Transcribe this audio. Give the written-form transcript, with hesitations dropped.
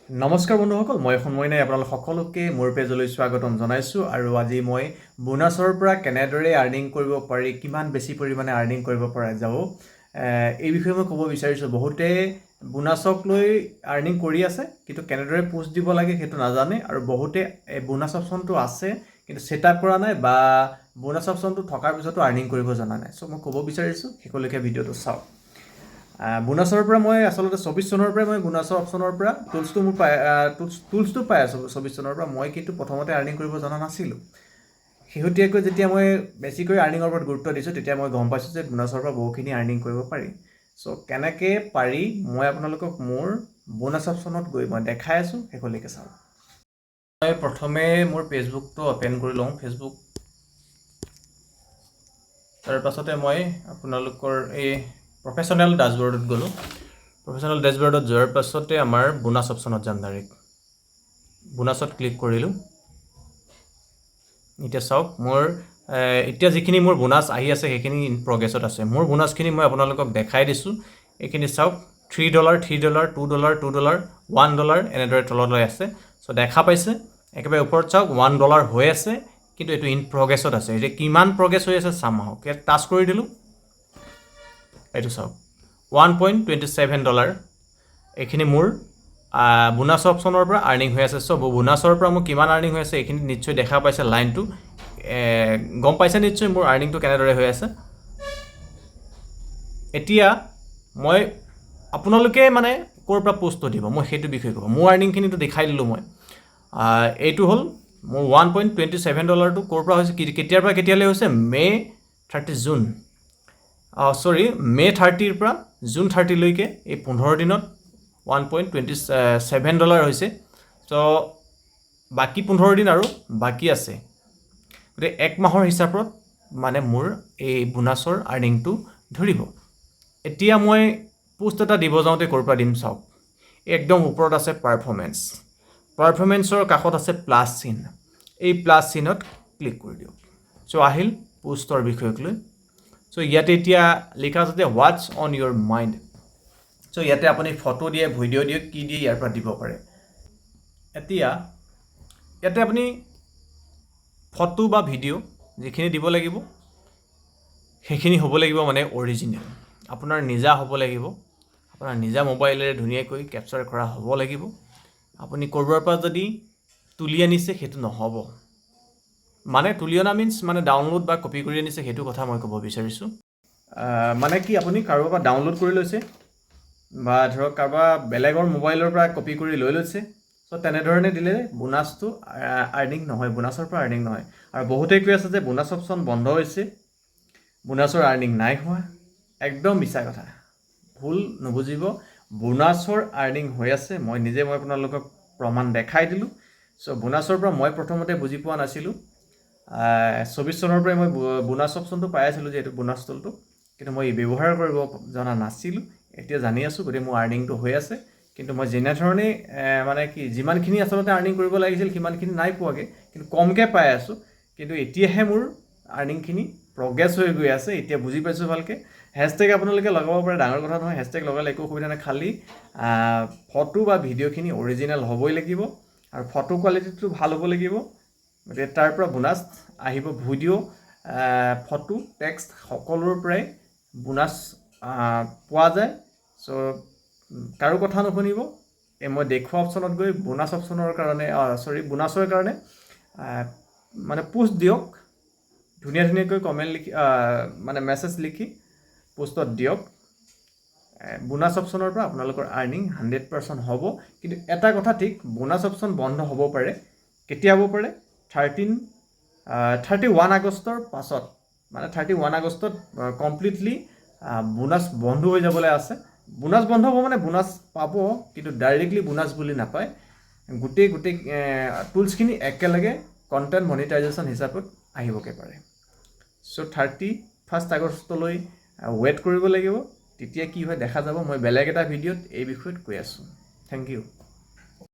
নমস্কাৰ বন্ধুসকল, মই সন্ময় নাই আপোনালোক সকলোকে মোৰ পেজলৈ স্বাগতম জনাইছোঁ। আৰু আজি মই বোনাছৰ পৰা কেনেদৰে আৰ্নিং কৰিব পাৰি, কিমান বেছি পৰিমাণে আৰ্নিং কৰিব পৰা যাব, এই বিষয়ে মই ক'ব বিচাৰিছোঁ। বহুতে বোনাছক লৈ আৰ্নিং কৰি আছে, কিন্তু কেনেদৰে পোষ্ট দিব লাগে সেইটো নাজানে। আৰু বহুতে এই বোনাছ অপশ্যনটো আছে কিন্তু ছেট আপ কৰা নাই, বা বোনাছ অপশ্যনটো থকাৰ পিছতো আৰ্নিং কৰিব জনা নাই। চ' মই ক'ব বিচাৰিছোঁ শেষলৈকে ভিডিঅ'টো চাওক। বোনাছৰ পৰা মই আচলতে 24 চনৰ পৰাই মই বোনাছৰ অপশ্যনৰ পৰা টুলছটো পাই আছোঁ 24 চনৰ পৰা। মই কিন্তু প্ৰথমতে আৰ্নিং কৰিব জনা নাছিলোঁ। শেহতীয়াকৈ যেতিয়া মই বেছিকৈ আৰ্নিঙৰ ওপৰত গুৰুত্ব দিছোঁ, তেতিয়া মই গম পাইছোঁ যে বোনাছৰ পৰা বহুখিনি আৰ্নিং কৰিব পাৰি। চ' কেনেকৈ পাৰি মই আপোনালোকক মোৰ বোনাছ অপশ্যনত গৈ মই দেখাই আছোঁ, শেষলৈকে চাওক। মই প্ৰথমে মোৰ ফেচবুকটো অ'পেন কৰি লওঁ। ফেচবুক, তাৰ পাছতে মই আপোনালোকৰ এই প্ৰফেশ্যনেল ডেশ্ববৰ্ডত গ'লোঁ। প্ৰফেশ্যনেল ডেশ্ববৰ্ডত যোৱাৰ পাছতে আমাৰ বোনাছ অপশ্যনত যাম। ডাইৰেক্ট বোনাছত ক্লিক কৰিলোঁ। এতিয়া চাওক, মোৰ এতিয়া যিখিনি মোৰ বোনাছ আহি আছে সেইখিনি ইন প্ৰগ্ৰেছত আছে। মোৰ বোনাছখিনি মই আপোনালোকক দেখাই দিছোঁ। এইখিনি চাওক, $3, $3, $2, $2, $1 এনেদৰে তললৈ আছে। চ' দেখা পাইছে একেবাৰে ওপৰত চাওক, $1 হৈ আছে, কিন্তু এইটো ইন প্ৰগ্ৰেছত আছে। এতিয়া কিমান প্ৰগ্ৰেছ হৈ আছে চাম আহক। ইয়াত টাচ কৰি দিলোঁ। এইটো চাওক, $1.27 এইখিনি মোৰ বোনাছ অপশ্যনৰ পৰা আৰ্নিং হৈ আছে। চ' বোনাছৰ পৰা মোৰ কিমান আৰ্নিং হৈ আছে এইখিনি নিশ্চয় দেখা পাইছে। লাইনটো গম পাইছে নিশ্চয় মোৰ আৰ্নিংটো কেনেদৰে হৈ আছে। এতিয়া মই আপোনালোকে মানে ক'ৰ পৰা পোষ্টটো দিব মই সেইটো বিষয়ে ক'ব। মোৰ আৰ্নিংখিনিতো দেখাই দিলোঁ মই। এইটো হ'ল মোৰ $1.27টো ক'ৰ পৰা হৈছে, কেতিয়াৰ পৰা কেতিয়ালৈ হৈছে, মে' 30ৰ পৰা জুন 30লৈকে এই 15 দিনত $1.27 হৈছে। ত' বাকী 15 দিন আৰু বাকী আছে। গতিকে এক মাহৰ হিচাপত মানে মোৰ এই বোনাছৰ আৰ্নিংটো ধৰিব। এতিয়া মই পোষ্ট এটা দিব যাওঁতে ক'ৰ পৰা দিম চাওক। একদম ওপৰত আছে পাৰফৰ্মেঞ্চৰ কাষত আছে প্লাছ চিন। এই প্লাছ চিনত ক্লিক কৰি দিয়ক। চ' আহিল পোষ্টৰ বিষয়ক লৈ। চ' ইয়াতে এতিয়া লিখা আছে যে হোৱাটছ অন ইয়'ৰ মাইণ্ড। চ' ইয়াতে আপুনি ফটো দিয়ে, ভিডিঅ' দিয়ে, কি দিয়ে ইয়াৰ পৰা দিব পাৰে। এতিয়া ইয়াতে আপুনি ফটো বা ভিডিঅ' যিখিনি দিব লাগিব সেইখিনি হ'ব লাগিব মানে অৰিজিনেল, আপোনাৰ নিজা হ'ব লাগিব। আপোনাৰ নিজা মোবাইলেৰে ধুনীয়াকৈ কেপচাৰ কৰা হ'ব লাগিব। আপুনি ক'ৰবাৰ পৰা যদি তুলি আনিছে সেইটো নহ'ব। মানে তুলি অনা মিনছ মানে ডাউনলোড বা কপি কৰি আনিছে সেইটো কথা মই ক'ব বিচাৰিছোঁ। মানে কি আপুনি কাৰোবাৰ পৰা ডাউনলোড কৰি লৈছে, বা ধৰক কাৰোবাৰ বেলেগৰ মোবাইলৰ পৰা কপি কৰি লৈ লৈছে। চ' তেনেধৰণে দিলে বোনাছটো আৰ্নিং নহয়, বোনাছৰ পৰা আৰ্নিং নহয়। আৰু বহুতেই কৈ আছে যে বোনাছ অপশ্যন বন্ধ হৈছে, বোনাছৰ আৰ্নিং নাই হোৱা। একদম মিছা কথা, ভুল নুবুজিব। বোনাছৰ আৰ্নিং হৈ আছে। মই আপোনালোকক প্ৰমাণ দেখাই দিলোঁ। চ' বোনাছৰ পৰা মই প্ৰথমতে বুজি পোৱা নাছিলোঁ। 24 চনৰ পৰাই মই বোনাছ অপশ্যনটো পাই আছিলোঁ, যিহেতু বোনাছ টুলটো, কিন্তু মই ব্যৱহাৰ কৰিব জনা নাছিলোঁ। এতিয়া জানি আছোঁ, গতিকে মোৰ আৰ্নিংটো হৈ আছে। কিন্তু মই যেনেধৰণে মানে কি যিমানখিনি আচলতে আৰ্নিং কৰিব লাগিছিল সিমানখিনি নাই পোৱাগৈ, কিন্তু কমকৈ পাই আছোঁ। কিন্তু এতিয়াহে মোৰ আৰ্নিংখিনি প্ৰগ্ৰেছ হৈ গৈ আছে। এতিয়া বুজি পাইছোঁ ভালকৈ। হেছটেগ আপোনালোকে লগাব পাৰে, ডাঙৰ কথা নহয়। হেছটেগ লগালে একো অসুবিধা নাই। খালি ফটো বা ভিডিঅ'খিনি অৰিজিনেল হ'বই লাগিব, আৰু ফটো কোৱালিটিটো ভাল হ'ব লাগিব। গতিকে তাৰ পৰা বোনাছ আহিব। ভিডিঅ', ফটো, টেক্সট সকলোৰ পৰাই বোনাছ পোৱা যায়। চ' কাৰো কথা নুশুনিব। মই দেখুওৱা অপশ্যনত গৈ বোনাছ অপশ্যনৰ কাৰণে বোনাছৰ কাৰণে মানে পোষ্ট দিয়ক। ধুনীয়াকৈ কমেণ্ট লিখি মানে মেছেজ লিখি পোষ্টত দিয়ক। বোনাছ অপশ্যনৰ পৰা আপোনালোকৰ আৰ্নিং 100% হ'ব। কিন্তু এটা কথা ঠিক, বোনাছ অপশ্যন বন্ধ হ'ব পাৰে। কেতিয়া হ'ব পাৰে? 31 আগষ্টৰ পাছত, মানে 31 আগষ্টত কমপ্লিটলি বোনাছ বন্ধ হৈ যাবলৈ আছে। বোনাছ বন্ধ হ'ব মানে বোনাছ পাব, কিন্তু ডাইৰেক্টলি বোনাছ বুলি নাপায়। গোটেই টুলছখিনি একেলগে কণ্টেণ্ট মনিটাইজেশ্যন হিচাপত আহিবগৈ পাৰে। চ' 31 আগষ্টলৈ ৱেইট কৰিব লাগিব। তেতিয়া কি হয় দেখা যাব। মই বেলেগ এটা ভিডিঅ'ত এই বিষয়ত কৈ আছোঁ। Thank U.